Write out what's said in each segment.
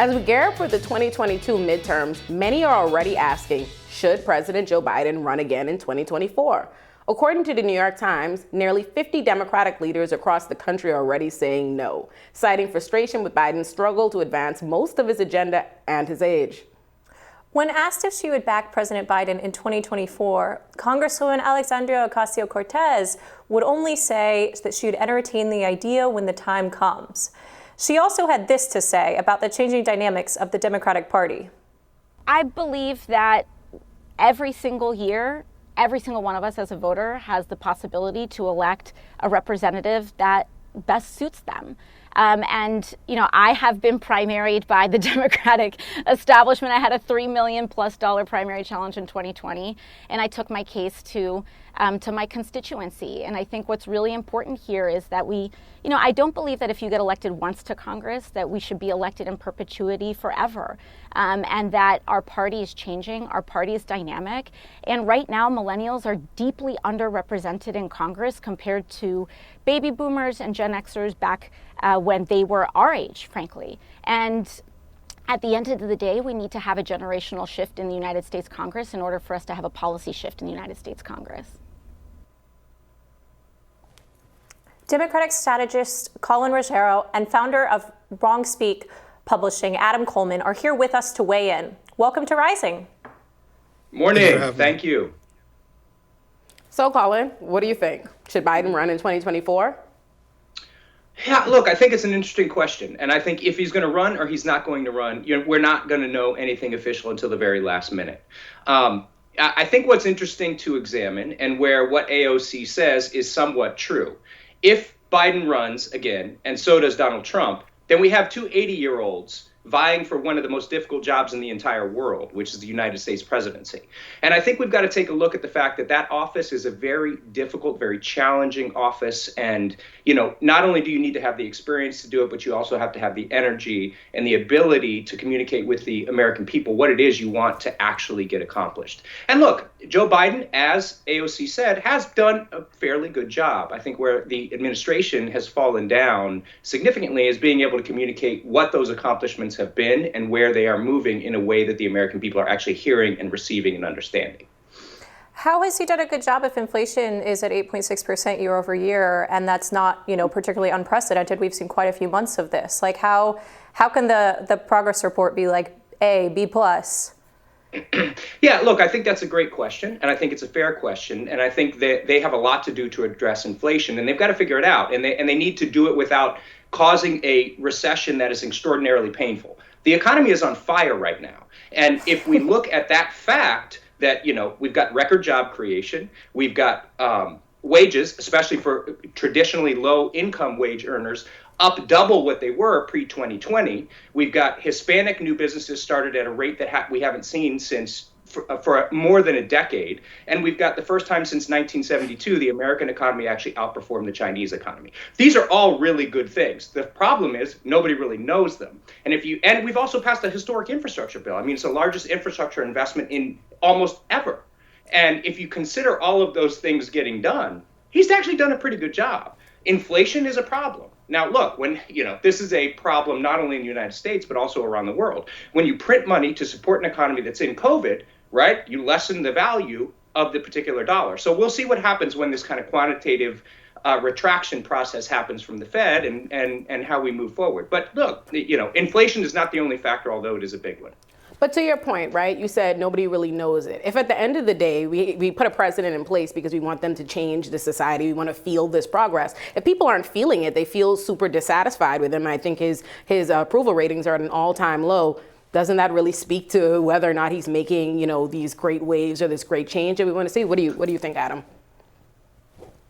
As we gear up for the 2022 midterms, many are already asking, should President Joe Biden run again in 2024? According to the New York Times, nearly 50 Democratic leaders across the country are already saying no, citing frustration with Biden's struggle to advance most of his agenda and his age. When asked if she would back President Biden in 2024, Congresswoman Alexandria Ocasio-Cortez would only say that she would entertain the idea when the time comes. She also had this to say about the changing dynamics of the Democratic Party. I believe that every single year, every single one of us as a voter has the possibility to elect a representative that best suits them. And, you know, I have been primaried by the Democratic establishment. I had a $3 million+ primary challenge in 2020, and I took my case to my constituency. And I think what's really important here is that I don't believe that if you get elected once to Congress, that we should be elected in perpetuity forever. And that our party is changing, our party is dynamic. And right now, millennials are deeply underrepresented in Congress compared to baby boomers and Gen Xers back when they were our age, frankly. And at the end of the day, we need to have a generational shift in the United States Congress in order for us to have a policy shift in the United States Congress. Democratic strategist Colin Rogero and founder of Wrong Speak Publishing, Adam Coleman, are here with us to weigh in. Welcome to Rising. Morning. Thank you. So, Colin, what do you think? Should Biden run in 2024? Yeah, look, I think it's an interesting question. And I think if he's going to run or he's not going to run, we're not going to know anything official until the very last minute. I think what's interesting to examine and where what AOC says is somewhat true. If Biden runs again, and so does Donald Trump, then we have two 80-year-olds vying for one of the most difficult jobs in the entire world, which is the United States presidency. And I think we've got to take a look at the fact that that office is a very difficult, very challenging office. And, not only do you need to have the experience to do it, but you also have to have the energy and the ability to communicate with the American people what it is you want to actually get accomplished. And look, Joe Biden, as AOC said, has done a fairly good job. I think where the administration has fallen down significantly is being able to communicate what those accomplishments have been and where they are moving in a way that the American people are actually hearing and receiving and understanding. How has he done a good job if inflation is at 8.6% year over year, and that's not, particularly unprecedented? We've seen quite a few months of this. Like, how can the progress report be like A, B+? Yeah, look, I think that's a great question, and I think it's a fair question, and I think that they have a lot to do to address inflation, and they've got to figure it out, and they need to do it without causing a recession that is extraordinarily painful. The economy is on fire right now, and if we look at that fact that, we've got record job creation, we've got wages, especially for traditionally low income wage earners, up double what they were pre-2020. We've got Hispanic new businesses started at a rate that we haven't seen since for more than a decade. And we've got the first time since 1972, the American economy actually outperformed the Chinese economy. These are all really good things. The problem is nobody really knows them. And we've also passed a historic infrastructure bill. I mean, it's the largest infrastructure investment in almost ever. And if you consider all of those things getting done, he's actually done a pretty good job. Inflation is a problem. Now, look, when, this is a problem not only in the United States, but also around the world. When you print money to support an economy that's in COVID, right, you lessen the value of the particular dollar. So we'll see what happens when this kind of quantitative retraction process happens from the Fed and how we move forward. But look, inflation is not the only factor, although it is a big one. But to your point, right, you said nobody really knows it. If at the end of the day, we put a president in place because we want them to change the society, we want to feel this progress. If people aren't feeling it, they feel super dissatisfied with him. I think his approval ratings are at an all-time low. Doesn't that really speak to whether or not he's making, these great waves or this great change that we want to see? What do you think, Adam?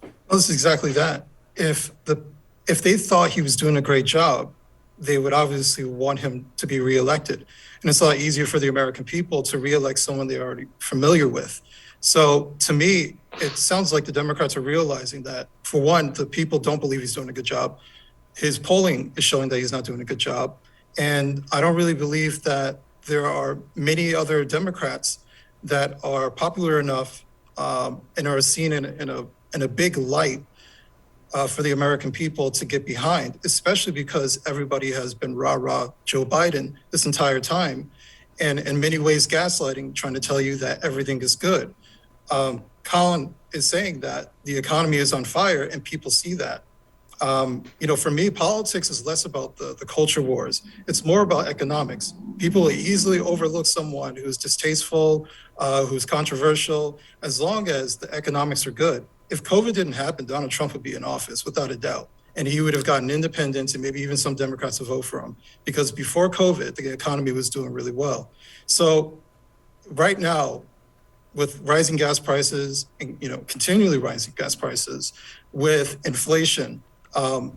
Well, it's exactly that. If they thought he was doing a great job, they would obviously want him to be reelected. And it's a lot easier for the American people to reelect someone they're already familiar with. So to me, it sounds like the Democrats are realizing that, for one, the people don't believe he's doing a good job. His polling is showing that he's not doing a good job. And I don't really believe that there are many other Democrats that are popular enough and are seen in a big light for the American people to get behind, especially because everybody has been rah-rah Joe Biden this entire time, and in many ways gaslighting, trying to tell you that everything is good. Colin is saying that the economy is on fire, and people see that. For me, politics is less about the culture wars. It's more about economics. People easily overlook someone who's distasteful, who's controversial, as long as the economics are good. If COVID didn't happen, Donald Trump would be in office without a doubt. And he would have gotten independents and maybe even some Democrats to vote for him. Because before COVID, the economy was doing really well. So right now, with rising gas prices, and, continually rising gas prices, with inflation,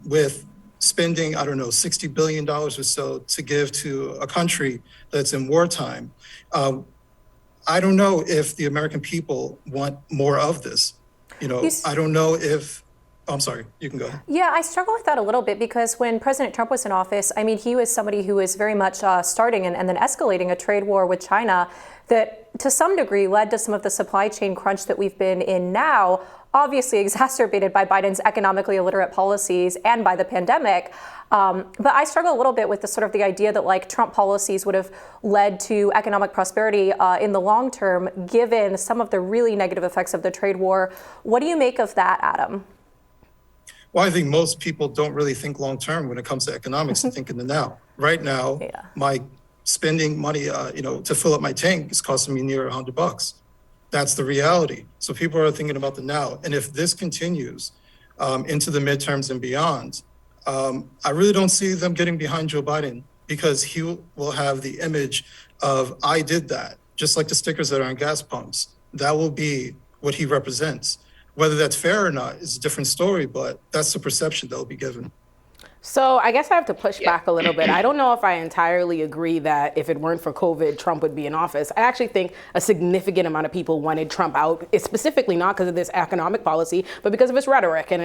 with spending, $60 billion or so to give to a country that's in wartime. I don't know if the American people want more of this. I don't know if, I'm sorry, you can go ahead. Yeah, I struggle with that a little bit because when President Trump was in office, he was somebody who was very much starting and then escalating a trade war with China that to some degree led to some of the supply chain crunch that we've been in now, obviously exacerbated by Biden's economically illiterate policies and by the pandemic. But I struggle a little bit with the idea that Trump policies would have led to economic prosperity in the long term, given some of the really negative effects of the trade war. What do you make of that, Adam? Well, I think most people don't really think long term when it comes to economics and think in the now. Right now, my spending money, to fill up my tank is costing me near $100. That's the reality. So people are thinking about the now. And if this continues into the midterms and beyond, I really don't see them getting behind Joe Biden because he will have the image of, I did that, just like the stickers that are on gas pumps. That will be what he represents. Whether that's fair or not is a different story, but that's the perception that will be given. So I guess I have to push back a little bit. I don't know if I entirely agree that if it weren't for COVID, Trump would be in office. I actually think a significant amount of people wanted Trump out, specifically not because of this economic policy, but because of his rhetoric and,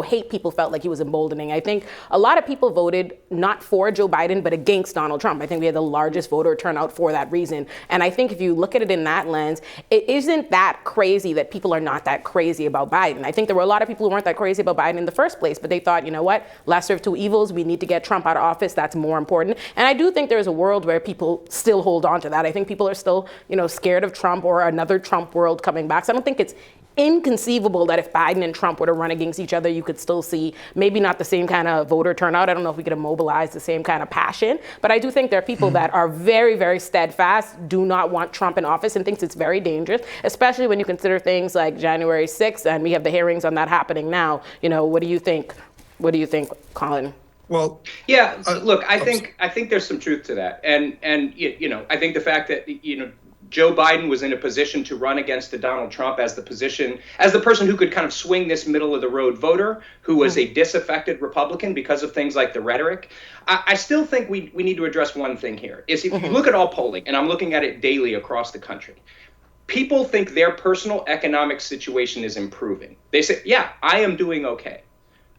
hate people felt like he was emboldening. I think a lot of people voted not for Joe Biden, but against Donald Trump. I think we had the largest voter turnout for that reason. And I think if you look at it in that lens, it isn't that crazy that people are not that crazy about Biden. I think there were a lot of people who weren't that crazy about Biden in the first place, but they thought, you know what, lesser of two evils, we need to get Trump out of office. That's more important. And I do think there's a world where people still hold on to that. I think people are still, scared of Trump or another Trump world coming back. So I don't think it's inconceivable that if Biden and Trump were to run against each other, you could still see maybe not the same kind of voter turnout. I don't know if we could mobilize the same kind of passion, but I do think there are people that are very, very steadfast, do not want Trump in office and thinks it's very dangerous, especially when you consider things like January 6th, and we have the hearings on that happening now. What do you think? What do you think, Colin? Well, yeah, look, I think there's some truth to that. And I think the fact that, Joe Biden was in a position to run against Donald Trump as the person who could kind of swing this middle of the road voter who was a disaffected Republican because of things like the rhetoric. I still think we need to address one thing here is if you look at all polling, and I'm looking at it daily across the country, people think their personal economic situation is improving. They say, yeah, I am doing okay.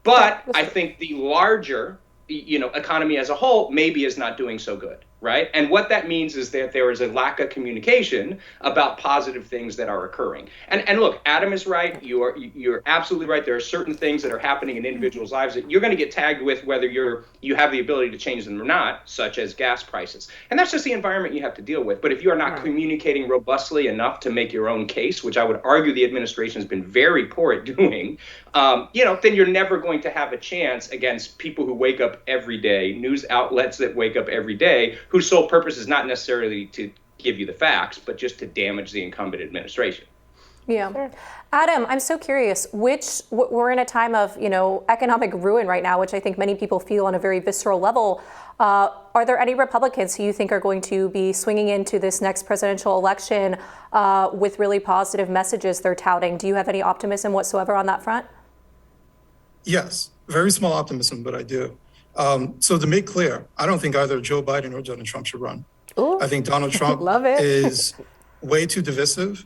But I think the larger, economy as a whole maybe is not doing so good, right? And what that means is that there is a lack of communication about positive things that are occurring. And look, Adam is right. You're absolutely right. There are certain things that are happening in individuals' lives that you're going to get tagged with whether you have the ability to change them or not, such as gas prices. And that's just the environment you have to deal with. But if you are not communicating robustly enough to make your own case, which I would argue the administration has been very poor at doing, then you're never going to have a chance against people who wake up every day, news outlets that wake up every day, whose sole purpose is not necessarily to give you the facts, but just to damage the incumbent administration. Yeah. Sure. Adam, I'm so curious, we're in a time of, economic ruin right now, which I think many people feel on a very visceral level. Are there any Republicans who you think are going to be swinging into this next presidential election with really positive messages they're touting? Do you have any optimism whatsoever on that front? Yes, very small optimism, but I do. So to make clear, I don't think either Joe Biden or Donald Trump should run. Ooh. I think Donald Trump Love it. is way too divisive.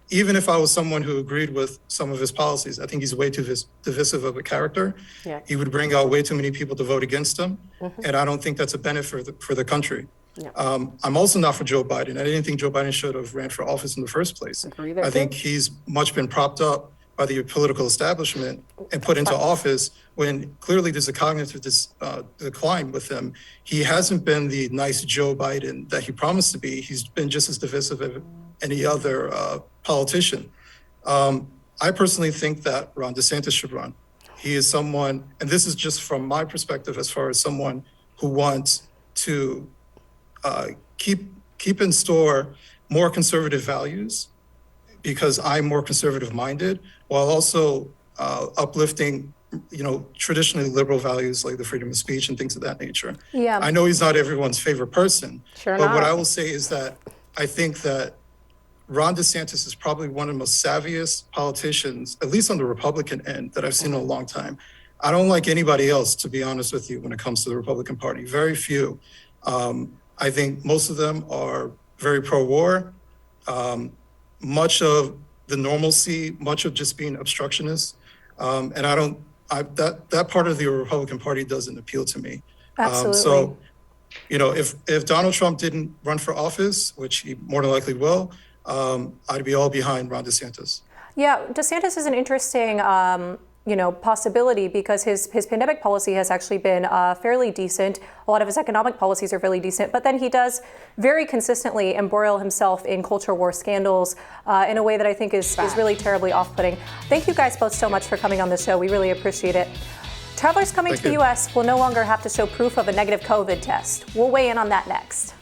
Even if I was someone who agreed with some of his policies, I think he's way too divisive of a character. Yeah. He would bring out way too many people to vote against him. And I don't think that's a benefit for the country. Yeah. I'm also not for Joe Biden. I didn't think Joe Biden should have ran for office in the first place. Agree there, I think he's much been propped up by the political establishment and put into office when clearly there's a cognitive decline with him. He hasn't been the nice Joe Biden that he promised to be. He's been just as divisive as any other politician. I personally think that Ron DeSantis should run. He is someone, and this is just from my perspective as far as someone who wants to keep in store more conservative values, because I'm more conservative minded, while also uplifting, traditionally liberal values like the freedom of speech and things of that nature. Yeah. I know he's not everyone's favorite person, Sure but not. what I will say is that I think that Ron DeSantis is probably one of the most savviest politicians, at least on the Republican end, that I've seen in a long time. I don't like anybody else, to be honest with you, when it comes to the Republican Party. Very few. I think most of them are very pro-war. Much of the normalcy, much of just being obstructionist, and that part of the Republican Party doesn't appeal to me. Absolutely. If Donald Trump didn't run for office, which he more than likely will, I'd be all behind Ron DeSantis. Yeah, DeSantis is an interesting possibility because his pandemic policy has actually been fairly decent. A lot of his economic policies are fairly decent, but then he does very consistently embroil himself in culture war scandals in a way that I think is really terribly off-putting. Thank you guys both so much for coming on the show. We really appreciate it. Travelers coming to the U.S. will no longer have to show proof of a negative COVID test. We'll weigh in on that next.